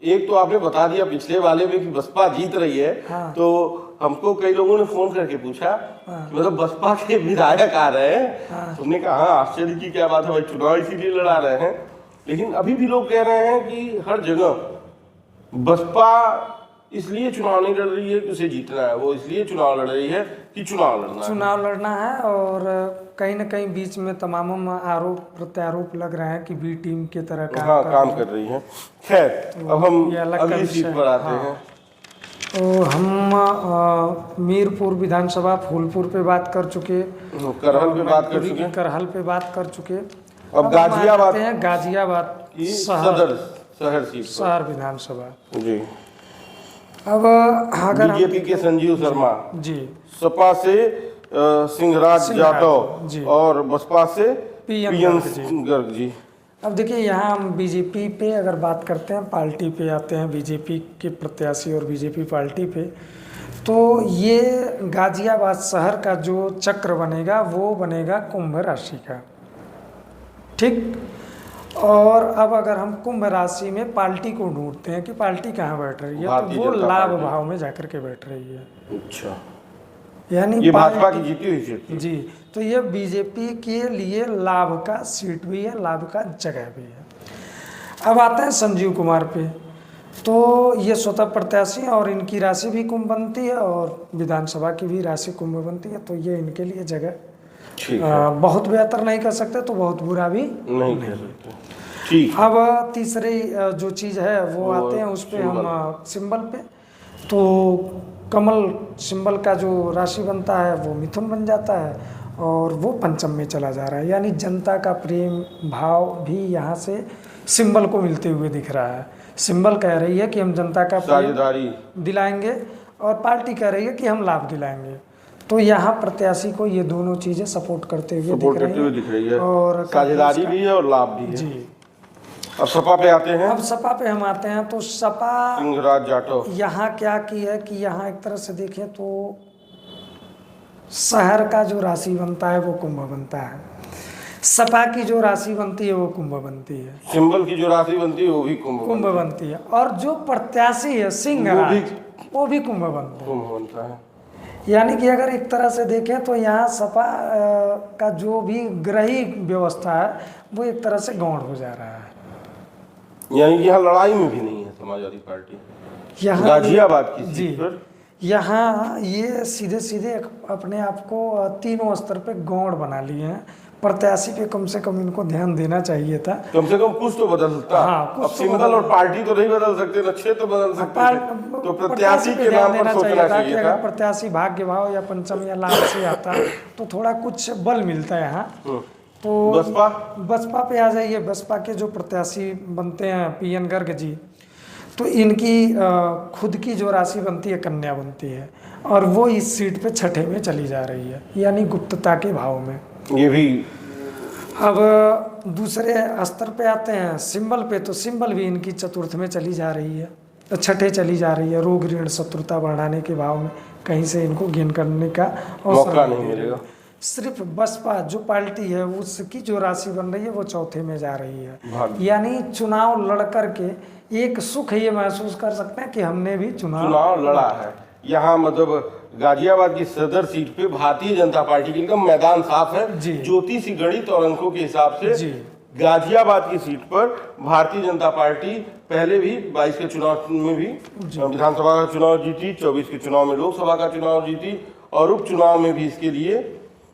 एक तो आपने बता दिया पिछले वाले में कि बसपा जीत रही है। हाँ। तो हमको कई लोगों ने फोन करके पूछा कि मतलब बसपा के विधायक आ रहे हैं। तुमने कहा हाँ, आश्चर्य की क्या बात है भाई, चुनाव इसीलिए लड़ा रहे हैं। लेकिन अभी भी लोग कह रहे हैं कि हर जगह बसपा इसलिए चुनाव नहीं लड़ रही है कि उसे जीतना है, वो इसलिए चुनाव लड़ रही है कि चुनाव लड़ना है। और कहीं ना कहीं बीच में तमाम आरोप प्रत्यारोप लग रहे हैं कि बी टीम की तरह काम कर रही है। खैर, अब हम अगली सीट पर आते हैं। तो हम मीरपुर विधानसभा फूलपुर पे बात कर चुके, करहल पे बात कर चुके, करहल पे बात कर चुके। अब गाजियाबाद हैं गाजियाबाद की शहर विधानसभा जी। अब अगर बीजेपी के संजीव शर्मा जी, सपा से सिंहराज जाटव और बसपा से पीएन गर्ग जी। अब देखिए यहाँ हम बीजेपी पे अगर बात करते हैं, पार्टी पे आते हैं, बीजेपी के प्रत्याशी और बीजेपी पार्टी पे, तो ये गाजियाबाद शहर का जो चक्र बनेगा वो बनेगा कुंभ राशि का, ठीक। और अब अगर हम कुंभ राशि में पार्टी को ढूंढते हैं कि पार्टी कहाँ बैठ रही है, तो वो लाभ भाव में जाकर के बैठ रही है। अच्छा, यानी ये भाजपा की जीती हुई सीट जी। तो ये बीजेपी के लिए लाभ का सीट भी है, लाभ का जगह भी है। अब आते हैं संजीव कुमार पे, तो ये स्वतः प्रत्याशी और इनकी राशि भी कुंभ बनती है और विधानसभा की भी राशि कुंभ बनती है, तो ये इनके लिए जगह बहुत बेहतर नहीं कर सकते तो बहुत बुरा भी नहीं कर सकते, ठीक। अब तीसरी जो चीज़ है वो आते हैं उस पर हम सिंबल पे। तो कमल सिंबल का जो राशि बनता है वो मिथुन बन जाता है और वो पंचम में चला जा रहा है, यानी जनता का प्रेम भाव भी यहाँ से सिंबल को मिलते हुए दिख रहा है। सिंबल कह रही है कि हम जनता का साझेदारी दिलाएंगे और पार्टी कह रही है कि हम लाभ दिलाएंगे। तो यहाँ प्रत्याशी को ये दोनों चीज़ें सपोर्ट करते हुए दिख रही है और साझेदारी भी है और लाभ भी है जी। अब सपा पे आते हैं। अब सपा पे हम आते हैं, तो सपा सिंहराज जाटव यहाँ क्या की है कि यहाँ एक तरह से देखें तो शहर का जो राशि बनता है वो कुंभ बनता है, सपा की जो राशि बनती है वो कुंभ बनती है, सिंबल की जो राशि बनती है वो भी कुंभ बनती है, और जो प्रत्याशी है सिंहराज वो भी कुंभ बनता है। यानी कि अगर एक तरह से देखें तो यहाँ सपा का जो भी ग्रही व्यवस्था है वो एक तरह से गौण हो जा रहा है। यानी कि यहाँ लड़ाई में भी नहीं है समाजवादी पार्टी यहाँ गाजियाबाद की सीट पर। यहाँ ये सीधे सीधे अपने आप को तीनों स्तर पे गौण बना लिए हैं। प्रत्याशी पे कम से कम इनको ध्यान देना चाहिए था, कम से कम कुछ तो बदल सकता। हाँ, अब सिंबल और पार्टी तो नहीं बदल सकते ना, क्षेत्र बदल सकते, तो प्रत्याशी के नाम पर सोचना चाहिए था। प्रत्याशी भाग्य भाव या पंचम या लाभ से आता तो थोड़ा कुछ बल मिलता है यहाँ। तो बसपा पे आ जाइए। बसपा के जो प्रत्याशी बनते हैं पीएन गर्ग जी, तो इनकी खुद की जो राशि बनती है कन्या बनती है और वो इस सीट पे छठे में चली जा रही है, यानी गुप्तता के भाव में। ये भी अब दूसरे स्तर पे आते हैं सिंबल पे, तो सिंबल भी इनकी चतुर्थ में चली जा रही है, छठे चली जा रही है। रोग ऋण शत्रुता बढ़ाने के भाव में कहीं से इनको गेन करने का मौका नहीं मिलेगा। सिर्फ बसपा जो पार्टी है उसकी जो राशि बन रही है वो चौथे में जा रही है, यानी चुनाव लड़ करके एक सुख ये महसूस कर सकते हैं कि हमने भी चुनाव लड़ा है। यहाँ मतलब गाजियाबाद की सदर सीट पे भारतीय जनता पार्टी के एकदम मैदान साफ है, ज्योतिषी गणित और अंकों के हिसाब से गाजियाबाद की सीट पर भारतीय जनता पार्टी पहले भी 22 के चुनाव में भी विधानसभा का चुनाव जीती, 24 के चुनाव में लोकसभा का चुनाव जीती और उपचुनाव में भी इसके लिए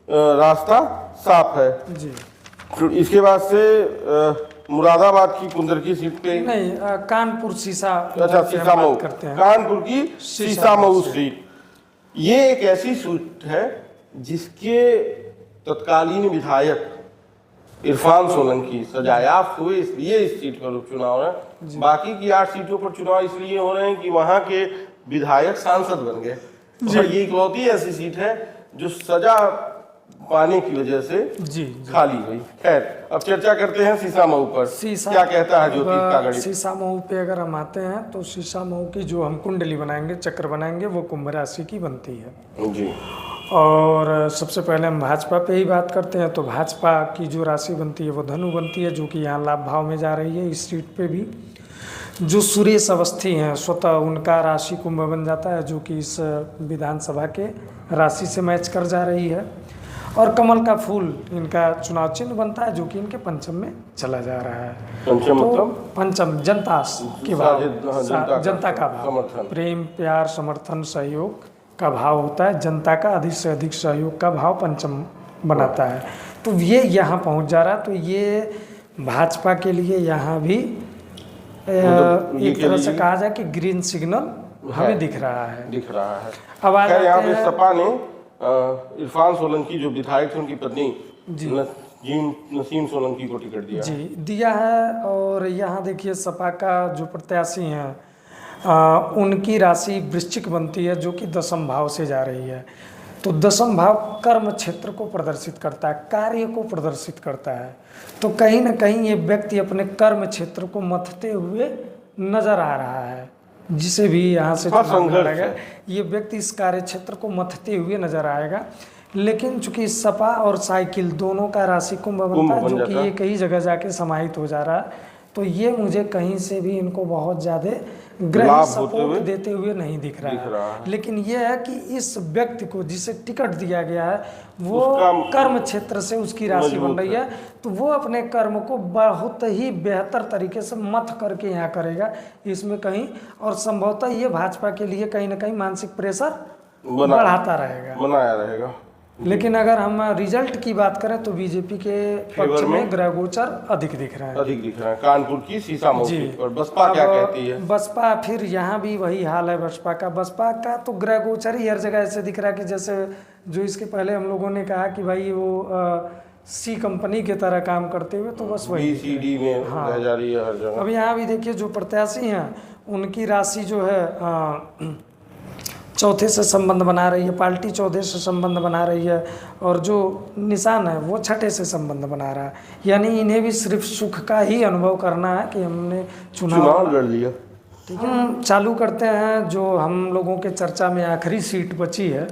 रास्ता साफ है जी। तो इसके बाद से मुरादाबाद की कुंदरकी सीट पे नहीं, कानपुर सीसा, अच्छा सीसामऊ, कानपुर की सीसामऊ सीट, ये एक ऐसी सीट है जिसके तत्कालीन विधायक इरफान सोलंकी सजायाफ्त हुए, इसलिए इस सीट पर उपचुनाव है। बाकी की 8 सीटों पर चुनाव इसलिए हो रहे हैं कि वहां के विधायक सांसद बन गए। ये इकलौती ऐसी सीट है जो सजा पाने की वजह से खाली हुई। खैर, अब चर्चा करते हैं सीसामऊ पर। क्या कहता है ज्योतिष का गणित? सीसामऊ पे अगर हम आते हैं तो सीसामऊ की जो हम कुंडली बनाएंगे, चक्र बनाएंगे, वो कुंभ राशि की बनती है जी। और सबसे पहले हम भाजपा पे ही बात करते हैं, तो भाजपा की जो राशि बनती है वो धनु बनती है, जो कि यहाँ लाभ भाव में जा रही है इस सीट पे भी। जो सुरेश अवस्थी हैं स्वतः उनका राशि कुंभ बन जाता है, जो कि इस विधानसभा के राशि से मैच कर जा रही है। और कमल का फूल इनका चुनाव चिन्ह बनता है, जो कि इनके पंचम में चला जा रहा है। पंचम तो मतलब पंचम जनता के भाव, जनता का भाव, समर्थन। प्रेम प्यार समर्थन सहयोग का भाव होता है। जनता का अधिक से अधिक सहयोग का भाव पंचम बनाता है। तो ये यहाँ पहुँच जा रहा है। तो ये भाजपा के लिए यहाँ भी एक तरह से कहा जाए कि ग्रीन सिग्नल हमें दिख रहा है। अब आ जाते यहाँ पे हैं सपा ने इरफान सोलंकी जो विधायक थे उनकी पत्नी नसीम सोलंकी को टिकट दिया जी दिया है। और यहाँ देखिए सपा का जो प्रत्याशी हैं उनकी राशि वृश्चिक बनती है, जो कि दशम भाव से जा रही है। तो दशम भाव कर्म क्षेत्र को प्रदर्शित करता है, कार्य को प्रदर्शित करता है। तो कहीं ना कहीं ये व्यक्ति अपने कर्म क्षेत्र को मथते हुए नजर आ रहा है, जिसे भी यहाँ से लड़ेगा ये व्यक्ति इस कार्य क्षेत्र को मथते हुए नजर आएगा। लेकिन चूंकि सपा और साइकिल दोनों का राशि कुंभ बनता है, जो कि ये कई जगह जाके समाहित हो जा रहा है, तो ये मुझे कहीं से भी इनको बहुत ज़्यादा ग्रह सपोर्ट देते हुए नहीं दिख रहा है। लेकिन ये है कि इस व्यक्ति को जिसे टिकट दिया गया है वो कर्म क्षेत्र से उसकी राशि बन रही है, तो वो अपने कर्म को बहुत ही बेहतर तरीके से मथ करके यहाँ करेगा इसमें कहीं। और संभवतः ये भाजपा के लिए कहीं ना कहीं मानसिक प्रेशर बढ़ाता रहेगा। लेकिन अगर हम रिजल्ट की बात करें तो बीजेपी के पक्ष में ग्रह गोचर अधिक दिख रहा है। कानपुर की सीसामऊ सीट पर बसपा क्या कहती है? बसपा फिर यहाँ भी वही हाल है। बसपा का तो ग्रह गोचर ही हर जगह ऐसे दिख रहा है कि जैसे जो इसके पहले हम लोगों ने कहा कि भाई वो सी कंपनी की तरह काम करते हुए, तो बस वही BCD में रह जा रही है हर जगह। अब यहाँ भी देखिए जो प्रत्याशी हैं उनकी राशि जो है चौथे से संबंध बना रही है, पार्टी चौथे से संबंध बना रही है, और जो निशान है वो छठे से संबंध बना रहा है। यानी इन्हें भी सिर्फ सुख का ही अनुभव करना है कि हमने चुनाव लड़ लिया। ठीक है, चालू करते हैं जो हम लोगों के चर्चा में आखिरी सीट बची है,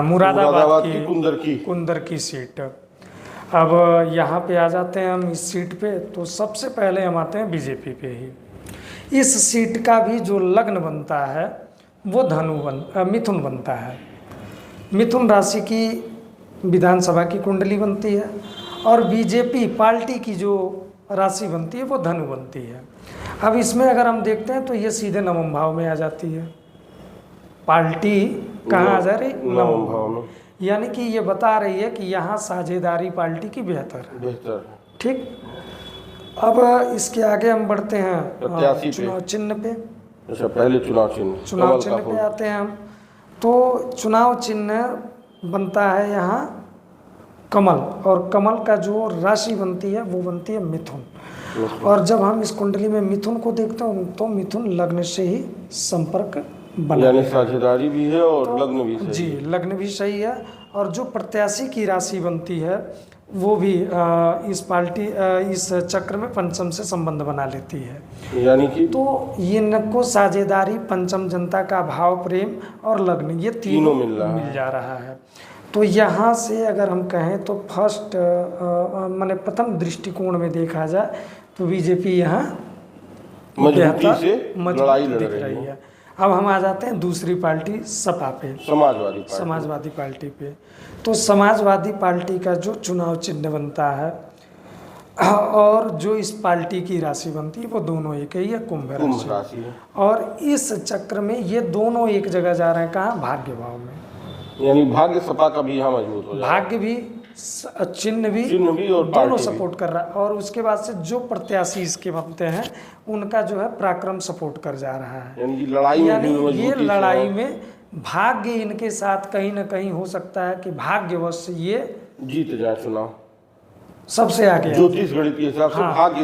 मुरादाबाद की कुंदर की सीट। अब यहाँ पे आ जाते हैं हम इस सीट पे। तो सबसे पहले हम आते हैं बीजेपी पे ही। इस सीट का भी जो लग्न बनता है वो मिथुन बनता है। मिथुन राशि की विधानसभा की कुंडली बनती है, और बीजेपी पार्टी की जो राशि बनती है वो धनु बनती है। अब इसमें अगर हम देखते हैं तो ये सीधे नवम भाव में आ जाती है। पार्टी कहाँ आ जा रही? नवम भाव में। यानी कि ये बता रही है कि यहाँ साझेदारी पार्टी की बेहतर। ठीक, अब इसके आगे हम बढ़ते हैं चुनाव चिन्ह पे। अच्छा, पहले चुनाव चिन्ह पे आते हैं हम। तो चुनाव चिन्ह बनता है यहाँ कमल, और कमल का जो राशि बनती है वो बनती है मिथुन। और जब हम इस कुंडली में मिथुन को देखते हैं तो मिथुन लग्न से ही संपर्क बना, यानी साझेदारी भी है और लग्न भी सही। जी, लग्न भी सही है। और जो प्रत्याशी की राशि बनती है वो भी इस चक्र में पंचम से संबंध बना लेती है। यानी कि तो ये इनको साझेदारी, पंचम, जनता का भाव, प्रेम और लग्न, ये तीनों मिल जा रहा है। तो यहाँ से अगर हम कहें तो माने प्रथम दृष्टिकोण में देखा जाए तो बीजेपी यहाँ मजबूती से लड़ाई लड़ रही है। अब हम आ जाते हैं दूसरी पार्टी सपा पे, समाजवादी पार्टी पे। तो समाजवादी पार्टी का जो चुनाव चिन्ह बनता है और जो इस पार्टी की राशि बनती है वो दोनों एक ही है, कुंभ राशि है। और इस चक्र में ये दोनों एक जगह जा रहे हैं, कहाँ? भाग्य भाव में। यानी भाग्य सपा का भी यहाँ मजबूत हो जाएगा। भाग्य भी चिन्ह भी और दोनों सपोर्ट कर रहा है। और उसके बाद से जो प्रत्याशी इसके बनते हैं उनका जो है पराक्रम सपोर्ट कर जा रहा है। यानी ये लड़ाई में भाग्य इनके साथ कहीं ना कहीं हो सकता है कि भाग्यवश ये जीत जाए चुनाव, सबसे आगे। ज्योतिष गणित के हिसाब से भाग्य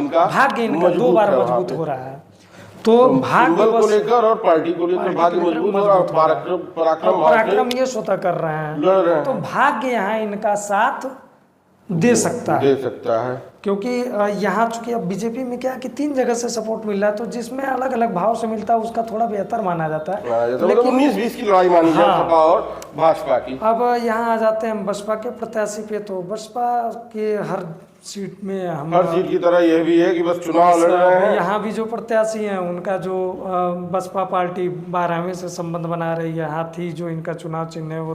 इनका 2 बार मजबूत हो रहा है। तो भाग्य को लेकर और पार्टी को लेकर भाग्य मजबूत और पराक्रम ये स्वतः कर रहे हैं। तो भाग्य यहाँ इनका साथ दे सकता है। क्योंकि यहाँ चूंकि अब बीजेपी में क्या है कि 3 जगह से सपोर्ट मिल रहा है, तो जिसमें अलग अलग भाव से मिलता है उसका थोड़ा बेहतर माना जाता है। लेकिन 19-20 की लड़ाई मानी जाए सपा और भाजपा की। अब यहाँ आ जाते हैं बसपा के प्रत्याशी पे। तो बसपा के हर सीट में हम हर सीट की तरह यह भी है कि बस चुनाव लड़ रहे हैं। यहाँ भी जो प्रत्याशी हैं उनका जो बसपा पार्टी 12वें से संबंध बना रही है, हाथी जो इनका चुनाव चिन्ह है वो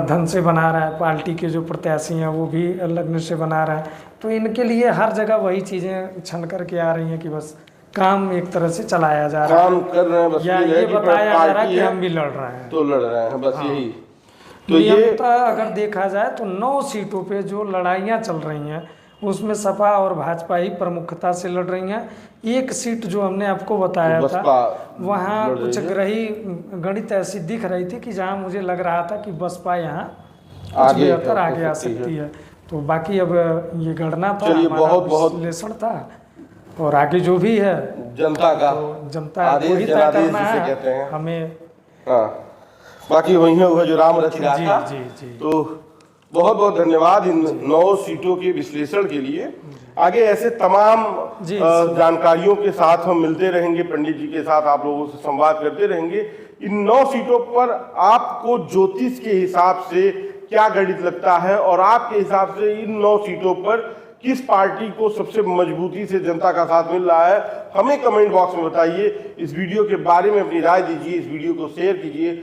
धन से बना रहा है, पार्टी के जो प्रत्याशी हैं वो भी लग्न से बना रहा है। तो इनके लिए हर जगह वही चीज़ें छन करके आ रही हैं कि बस काम एक तरह से चलाया जा रहा है, काम कर रहे हैं, बस या ये बताया जा रहा है कि हम भी लड़ रहे हैं, तो लड़ रहे हैं, बस यही। तो ये अगर देखा जाए तो 9 सीटों पे जो लड़ाइयाँ चल रही हैं उसमें सपा और भाजपा ही प्रमुखता से लड़ रही हैं। एक सीट जो हमने आपको बताया था वहाँ कुछ ग्रही गणित ऐसी दिख रही थी कि जहाँ मुझे लग रहा था कि बसपा यहाँ कुछ बेहतर आगे आ सकती है। तो बाकी अब ये गणना था, बहुत विश्लेषण था, और आगे जो भी है जनता का, तो जनता को ही तय करना है हमें। हाँ, बाकी वही है जो राम रच रहा था। तो बहुत बहुत धन्यवाद इन 9 सीटों के विश्लेषण के लिए। आगे ऐसे तमाम जानकारियों के साथ हम मिलते रहेंगे, पंडित जी के साथ आप लोगों से संवाद करते रहेंगे। इन 9 सीटों पर आपको ज्योतिष के हिसाब से क्या गणित लगता है, और आपके हिसाब से इन 9 सीटों पर किस पार्टी को सबसे मजबूती से जनता का साथ मिल रहा है, हमें कमेंट बॉक्स में बताइए। इस वीडियो के बारे में अपनी राय दीजिए, इस वीडियो को शेयर कीजिए।